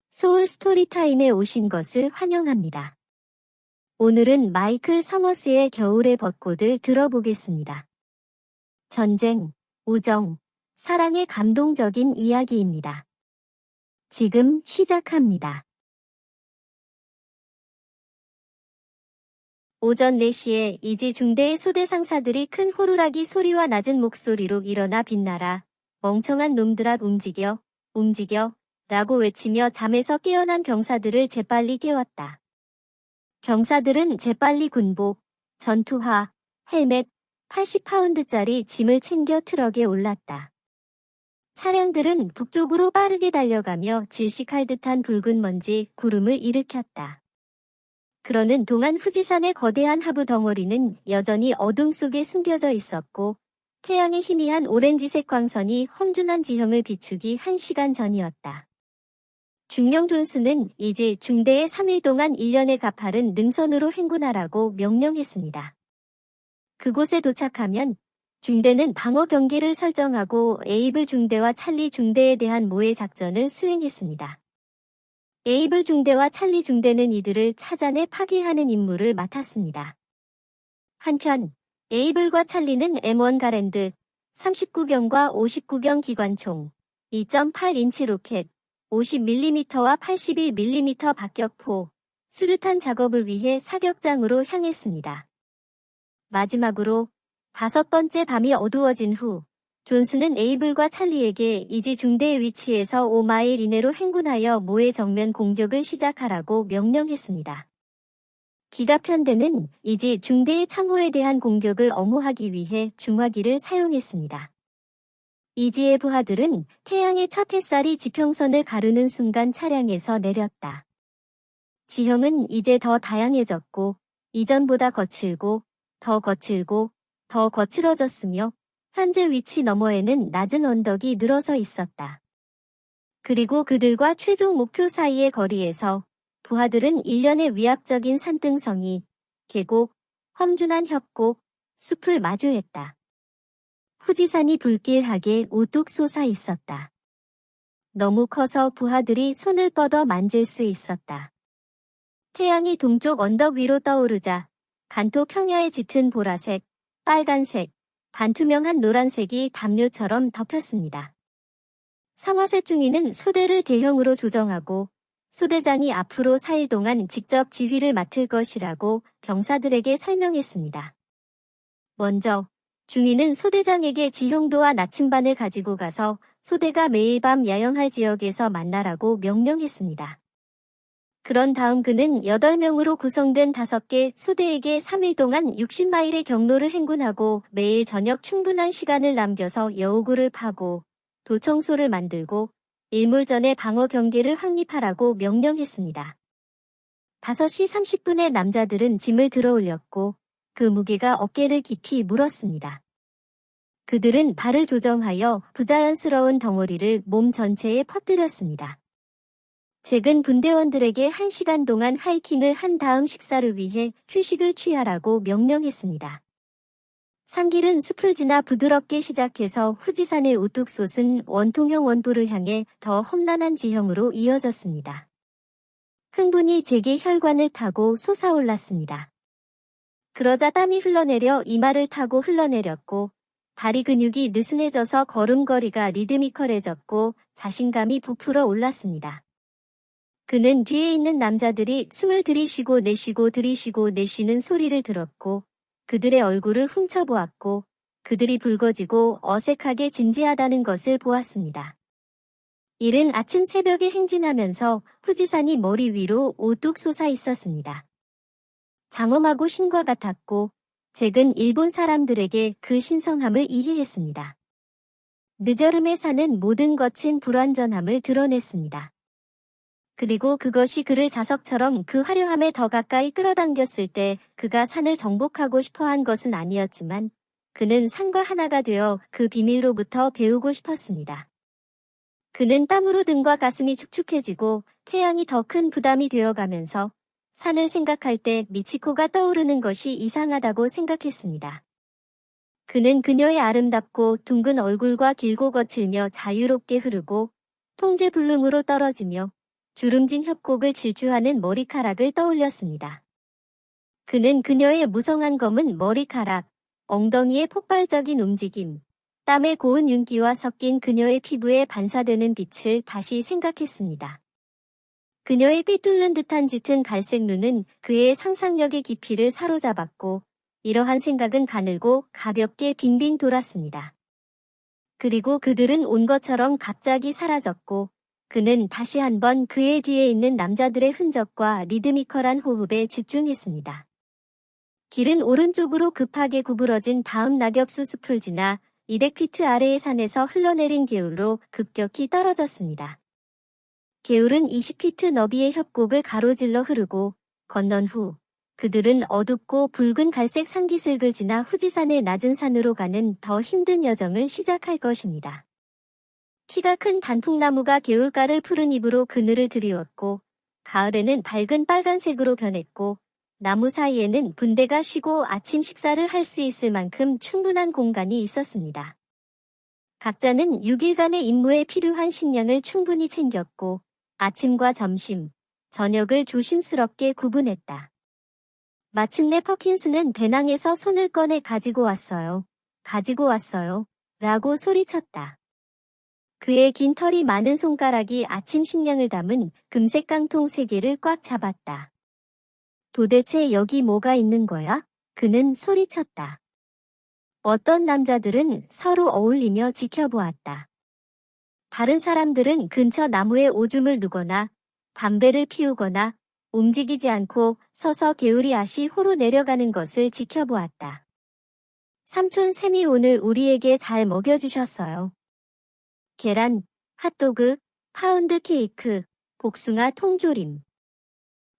소울 스토리타임에 오신 것을 환영합니다. 오늘은 마이클 서머스의 겨울의 벚꽃을 들어보겠습니다. 전쟁, 우정, 사랑의 감동적인 이야기입니다. 지금 시작합니다. 오전 4시에 이지 중대의 소대 상사들이 큰 호루라기 소리와 낮은 목소리로 일어나 빛나라. 멍청한 놈들아 움직여, 움직여 라고 외치며 잠에서 깨어난 병사들을 재빨리 깨웠다. 병사들은 재빨리 군복, 전투화, 헬멧, 80파운드짜리 짐을 챙겨 트럭에 올랐다. 차량들은 북쪽으로 빠르게 달려가며 질식할 듯한 붉은 먼지, 구름을 일으켰다. 그러는 동안 후지산의 거대한 하부 덩어리는 여전히 어둠 속에 숨겨져 있었고 태양의 희미한 오렌지색 광선이 험준한 지형을 비추기 1시간 전이었다. 중령 존스는 이제 중대에 3일 동안 1년의 가파른 능선으로 행군하라고 명령했습니다. 그곳에 도착하면 중대는 방어 경계를 설정하고 에이블 중대와 찰리 중대에 대한 모의 작전을 수행했습니다. 에이블 중대와 찰리 중대는 이들을 찾아내 파괴하는 임무를 맡았습니다. 한편 에이블과 찰리는 M1 가랜드 39경과 59경 기관총, 2.8인치 로켓, 50mm와 81mm 박격포, 수류탄 작업을 위해 사격장으로 향했습니다. 마지막으로 5번째 밤이 어두워진 후 존스는 에이블과 찰리에게 이지 중대의 위치에서 5마일 이내로 행군하여 모의 정면 공격을 시작하라고 명령했습니다. 기갑편대는 이지 중대의 참호에 대한 공격을 엄호하기 위해 중화기를 사용했습니다. 이지의 부하들은 태양의 첫 햇살이 지평선을 가르는 순간 차량에서 내렸다. 지형은 이제 더 다양해졌고 이전보다 거칠고 더 거칠고 더 거칠어졌으며 현재 위치 너머에는 낮은 언덕이 늘어서 있었다. 그리고 그들과 최종 목표 사이의 거리에서 부하들은 일련의 위압적인 산등성이, 계곡, 험준한 협곡, 숲을 마주했다. 후지산이 불길하게 우뚝 솟아 있었다. 너무 커서 부하들이 손을 뻗어 만질 수 있었다. 태양이 동쪽 언덕 위로 떠오르자 간토 평야에 짙은 보라색, 빨간색, 반투명한 노란색이 담요처럼 덮였습니다. 성화세 중위는 소대를 대형으로 조정하고 소대장이 앞으로 4일 동안 직접 지휘를 맡을 것이라고 병사들에게 설명했습니다. 먼저 중위는 소대장에게 지형도와 나침반을 가지고 가서 소대가 매일 밤 야영할 지역에서 만나라고 명령했습니다. 그런 다음 그는 8명으로 구성된 5개 소대에게 3일 동안 60마일의 경로를 행군하고 매일 저녁 충분한 시간을 남겨서 여우구를 파고 도청소를 만들고 일몰 전에 방어 경계를 확립하라고 명령했습니다. 5시 30분에 남자들은 짐을 들어 올렸고 그 무게가 어깨를 깊이 물었습니다. 그들은 발을 조정하여 부자연스러운 덩어리를 몸 전체에 퍼뜨렸습니다. 잭은 분대원들에게 1시간 동안 하이킹을 한 다음 식사를 위해 휴식을 취하라고 명령했습니다. 산길은 숲을 지나 부드럽게 시작해서 후지산의 우뚝 솟은 원통형 원부를 향해 더 험난한 지형으로 이어졌습니다. 흥분이 잭의 혈관을 타고 솟아올랐습니다. 그러자 땀이 흘러내려 이마를 타고 흘러내렸고 다리 근육이 느슨해져서 걸음걸이가 리드미컬해졌고 자신감이 부풀어 올랐습니다. 그는 뒤에 있는 남자들이 숨을 들이쉬고 내쉬고 들이쉬고 내쉬는 소리를 들었고 그들의 얼굴을 훔쳐보았고 그들이 붉어지고 어색하게 진지하다는 것을 보았습니다. 이른 아침 새벽에 행진하면서 후지산이 머리 위로 우뚝 솟아 있었습니다. 장엄하고 신과 같았고 잭은 일본 사람들에게 그 신성함을 이해했습니다. 늦여름에 사는 모든 거친 불완전함을 드러냈습니다. 그리고 그것이 그를 자석처럼 그 화려함에 더 가까이 끌어당겼을 때 그가 산을 정복하고 싶어한 것은 아니었지만 그는 산과 하나가 되어 그 비밀로부터 배우고 싶었습니다. 그는 땀으로 등과 가슴이 축축해지고 태양이 더 큰 부담이 되어가면서 산을 생각할 때 미치코가 떠오르는 것이 이상하다고 생각했습니다. 그는 그녀의 아름답고 둥근 얼굴과 길고 거칠며 자유롭게 흐르고 통제불능으로 떨어지며 주름진 협곡을 질주하는 머리카락을 떠올렸습니다. 그는 그녀의 무성한 검은 머리카락, 엉덩이의 폭발적인 움직임, 땀의 고운 윤기와 섞인 그녀의 피부에 반사되는 빛을 다시 생각했습니다. 그녀의 삐뚤는 듯한 짙은 갈색 눈은 그의 상상력의 깊이를 사로잡았고, 이러한 생각은 가늘고 가볍게 빙빙 돌았습니다. 그리고 그들은 온 것처럼 갑자기 사라졌고, 그는 다시 한번 그의 뒤에 있는 남자들의 흔적과 리드미컬한 호흡에 집중했습니다. 길은 오른쪽으로 급하게 구부러진 다음 낙엽수 숲을 지나 200피트 아래의 산에서 흘러내린 개울로 급격히 떨어졌습니다. 개울은 20피트 너비의 협곡을 가로질러 흐르고 건넌 후 그들은 어둡고 붉은 갈색 산기슭을 지나 후지산의 낮은 산으로 가는 더 힘든 여정을 시작할 것입니다. 키가 큰 단풍나무가 개울가를 푸른 잎으로 그늘을 드리웠고 가을에는 밝은 빨간색으로 변했고 나무 사이에는 분대가 쉬고 아침 식사를 할 수 있을 만큼 충분한 공간이 있었습니다. 각자는 6일간의 임무에 필요한 식량을 충분히 챙겼고 아침과 점심, 저녁을 조심스럽게 구분했다. 마침내 퍼킨스는 배낭에서 손을 꺼내 가지고 왔어요. 라고 소리쳤다. 그의 긴 털이 많은 손가락이 아침 식량을 담은 금색 깡통 3개를 꽉 잡았다. 도대체 여기 뭐가 있는 거야? 그는 소리쳤다. 어떤 남자들은 서로 어울리며 지켜보았다. 다른 사람들은 근처 나무에 오줌을 누거나 담배를 피우거나 움직이지 않고 서서 개울이 아시 호로 내려가는 것을 지켜보았다. 삼촌 샘이 오늘 우리에게 잘 먹여주셨어요. 계란, 핫도그, 파운드 케이크, 복숭아 통조림.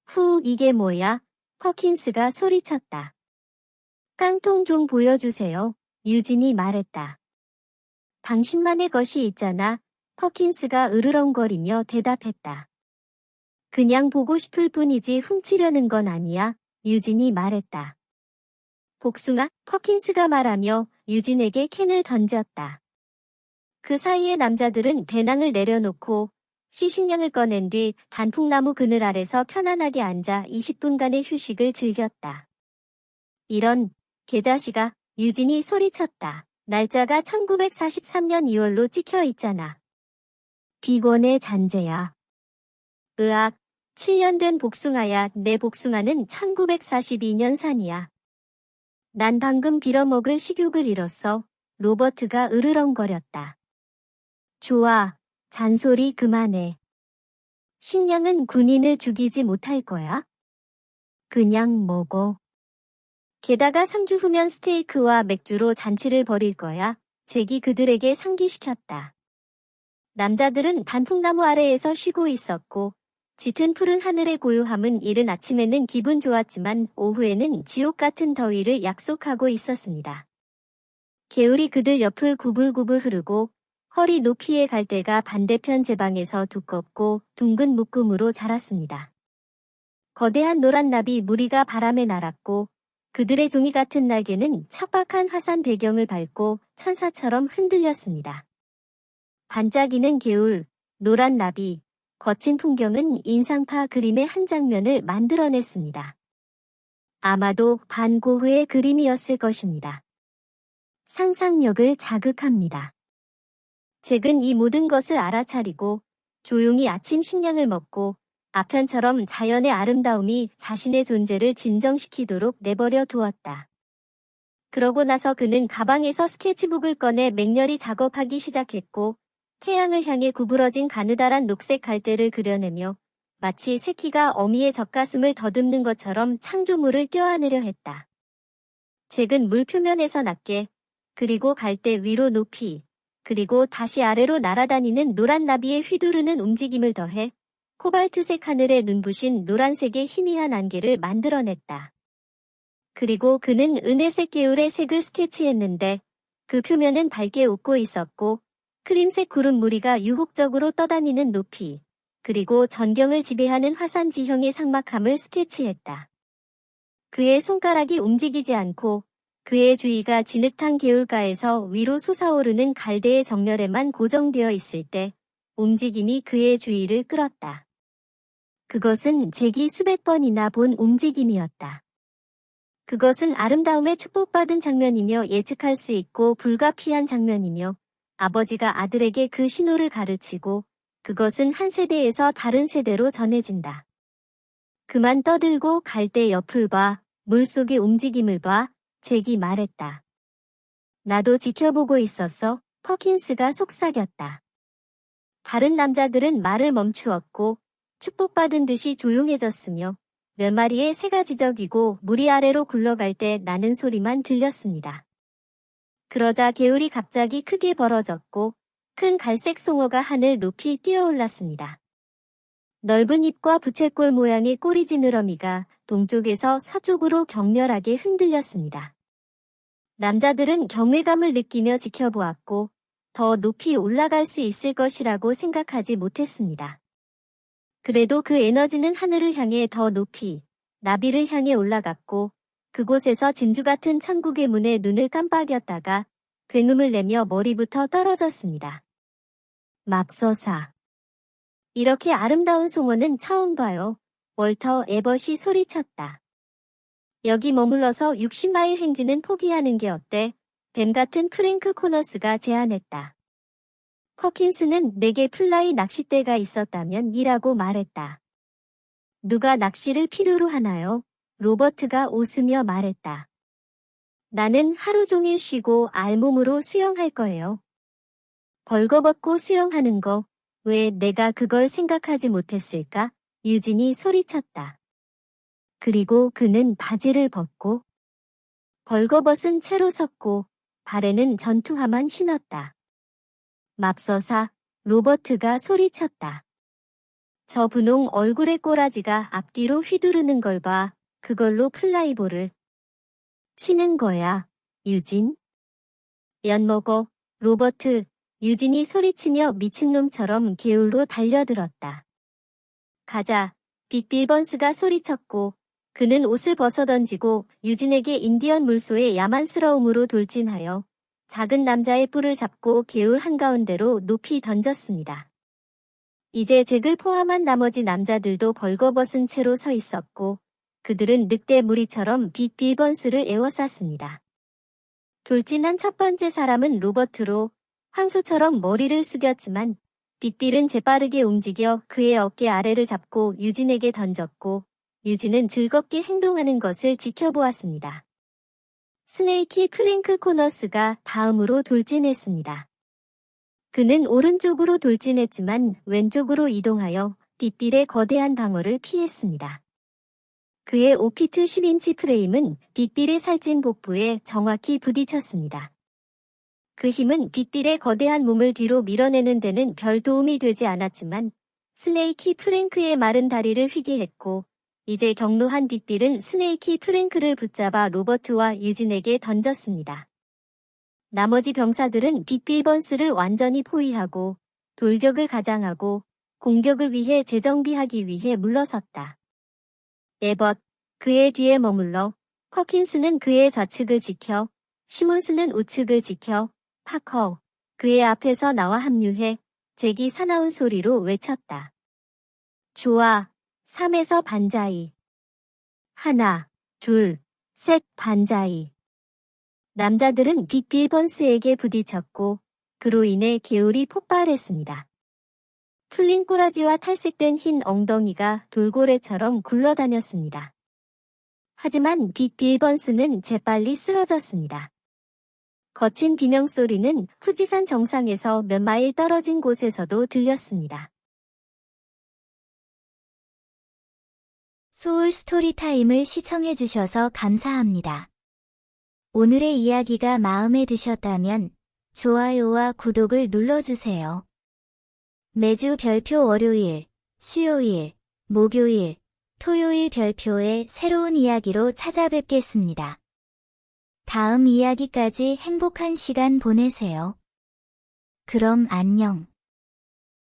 후, 이게 뭐야? 퍼킨스가 소리쳤다. 깡통 좀 보여주세요. 유진이 말했다. 당신만의 것이 있잖아. 퍼킨스가 으르렁거리며 대답했다. 그냥 보고 싶을 뿐이지 훔치려는 건 아니야. 유진이 말했다. 복숭아, 퍼킨스가 말하며 유진에게 캔을 던졌다. 그 사이에 남자들은 배낭을 내려놓고 시식량을 꺼낸 뒤 단풍나무 그늘 아래서 편안하게 앉아 20분간의 휴식을 즐겼다. 이런, 개자식아, 유진이 소리쳤다. 날짜가 1943년 2월로 찍혀 있잖아. 비건의 잔재야. 으악, 7년 된 복숭아야. 내 복숭아는 1942년 산이야. 난 방금 빌어먹을 식욕을 잃었어. 로버트가 으르렁거렸다. 좋아, 잔소리 그만해. 식량은 군인을 죽이지 못할 거야? 그냥 먹어. 게다가 3주 후면 스테이크와 맥주로 잔치를 벌일 거야. 잭이 그들에게 상기시켰다. 남자들은 단풍나무 아래에서 쉬고 있었고 짙은 푸른 하늘의 고요함은 이른 아침에는 기분 좋았지만 오후에는 지옥 같은 더위를 약속하고 있었습니다. 개울이 그들 옆을 구불구불 흐르고 허리 높이의 갈대가 반대편 제방에서 두껍고 둥근 묶음으로 자랐습니다. 거대한 노란 나비 무리가 바람에 날았고 그들의 종이 같은 날개는 척박한 화산 배경을 밟고 천사처럼 흔들렸습니다. 반짝이는 개울, 노란 나비, 거친 풍경은 인상파 그림의 한 장면을 만들어냈습니다. 아마도 반 고흐의 그림이었을 것입니다. 상상력을 자극합니다. 잭은 이 모든 것을 알아차리고 조용히 아침 식량을 먹고 아편처럼 자연의 아름다움이 자신의 존재를 진정시키도록 내버려 두었다. 그러고 나서 그는 가방에서 스케치북을 꺼내 맹렬히 작업하기 시작했고 태양을 향해 구부러진 가느다란 녹색 갈대를 그려내며 마치 새끼가 어미의 젖가슴을 더듬는 것처럼 창조물을 껴안으려 했다. 잭은 물 표면에서 낮게, 그리고 갈대 위로 높이, 그리고 다시 아래로 날아다니는 노란 나비의 휘두르는 움직임을 더해 코발트색 하늘에 눈부신 노란색의 희미한 안개를 만들어냈다. 그리고 그는 은혜색 개울의 색을 스케치했는데 그 표면은 밝게 웃고 있었고 크림색 구름 무리가 유혹적으로 떠다니는 높이, 그리고 전경을 지배하는 화산 지형의 삭막함을 스케치했다. 그의 손가락이 움직이지 않고 그의 주위가 진흙탕 개울가에서 위로 솟아오르는 갈대의 정렬에만 고정되어 있을 때 움직임이 그의 주의를 끌었다. 그것은 잭이 수백 번이나 본 움직임이었다. 그것은 아름다움에 축복받은 장면이며 예측할 수 있고 불가피한 장면이며 아버지가 아들에게 그 신호를 가르치고 그것은 한 세대에서 다른 세대로 전해진다. 그만 떠들고 갈대 옆을 봐, 물속의 움직임을 봐, 잭이 말했다. 나도 지켜보고 있었어. 퍼킨스가 속삭였다. 다른 남자들은 말을 멈추었고 축복받은 듯이 조용해졌으며 몇 마리의 새가 지저귀고 무리 아래로 굴러갈 때 나는 소리만 들렸습니다. 그러자 개울이 갑자기 크게 벌어졌고 큰 갈색 송어가 하늘 높이 뛰어올랐습니다. 넓은 입과 부채꼴 모양의 꼬리 지느러미가 동쪽에서 서쪽으로 격렬하게 흔들렸습니다. 남자들은 경외감을 느끼며 지켜보았고 더 높이 올라갈 수 있을 것이라고 생각하지 못했습니다. 그래도 그 에너지는 하늘을 향해 더 높이, 나비를 향해 올라갔고 그곳에서 진주 같은 천국의 문에 눈을 깜빡였다가 굉음을 내며 머리부터 떨어졌습니다. 맙소사. 이렇게 아름다운 송어는 처음 봐요. 월터 에벗이 소리쳤다. 여기 머물러서 60마일 행진은 포기하는 게 어때? 뱀 같은 프랭크 코너스가 제안했다. 퍼킨스는 내게 플라이 낚싯대가 있었다면 이라고 말했다. 누가 낚시를 필요로 하나요? 로버트가 웃으며 말했다. 나는 하루 종일 쉬고 알몸으로 수영할 거예요. 벌거벗고 수영하는 거, 왜 내가 그걸 생각하지 못했을까? 유진이 소리쳤다. 그리고 그는 바지를 벗고 벌거벗은 채로 섰고 발에는 전투화만 신었다. 맙소사, 로버트가 소리쳤다. 저 분홍 얼굴의 꼬라지가 앞뒤로 휘두르는 걸 봐. 그걸로 플라이볼을 치는 거야, 유진. 엿먹어, 로버트. 유진이 소리치며 미친놈처럼 개울로 달려들었다. 가자, 빅 빌번스가 소리쳤고 그는 옷을 벗어던지고 유진에게 인디언 물소의 야만스러움으로 돌진하여 작은 남자의 뿔을 잡고 개울 한가운데로 높이 던졌습니다. 이제 잭을 포함한 나머지 남자들도 벌거벗은 채로 서 있었고 그들은 늑대 무리처럼 빅 빌번스를 에워쌌습니다. 돌진한 첫 번째 사람은 로버트로 황소처럼 머리를 숙였지만 빅빌은 재빠르게 움직여 그의 어깨 아래를 잡고 유진에게 던졌고 유진은 즐겁게 행동하는 것을 지켜보았습니다. 스네이키 프랭크 코너스가 다음으로 돌진했습니다. 그는 오른쪽으로 돌진했지만 왼쪽으로 이동하여 빅빌의 거대한 방어를 피했습니다. 그의 5피트 10인치 프레임은 빅빌의 살찐 복부에 정확히 부딪혔습니다. 그 힘은 빅빌의 거대한 몸을 뒤로 밀어내는 데는 별 도움이 되지 않았지만 스네이키 프랭크의 마른 다리를 휘게 했고 이제 격노한 빅빌은 스네이키 프랭크를 붙잡아 로버트와 유진에게 던졌습니다. 나머지 병사들은 빅 빌번스를 완전히 포위하고 돌격을 가장하고 공격을 위해 재정비하기 위해 물러섰다. 에벗, 그의 뒤에 머물러 퍼킨스는 그의 좌측을 지켜 시몬스는 우측을 지켜 파커, 그의 앞에서 나와 합류해 잭이 사나운 소리로 외쳤다. 좋아, 3에서 반자이. 하나, 둘, 셋 반자이. 남자들은 빅 빌번스에게 부딪혔고 그로 인해 개울이 폭발했습니다. 풀린 꼬라지와 탈색된 흰 엉덩이가 돌고래처럼 굴러다녔습니다. 하지만 빅 빌번스는 재빨리 쓰러졌습니다. 거친 비명소리는 후지산 정상에서 몇 마일 떨어진 곳에서도 들렸습니다. 소울 스토리타임을 시청해주셔서 감사합니다. 오늘의 이야기가 마음에 드셨다면 좋아요와 구독을 눌러주세요. 매주 별표 월요일, 수요일, 목요일, 토요일 별표의 새로운 이야기로 찾아뵙겠습니다. 다음 이야기까지 행복한 시간 보내세요. 그럼 안녕.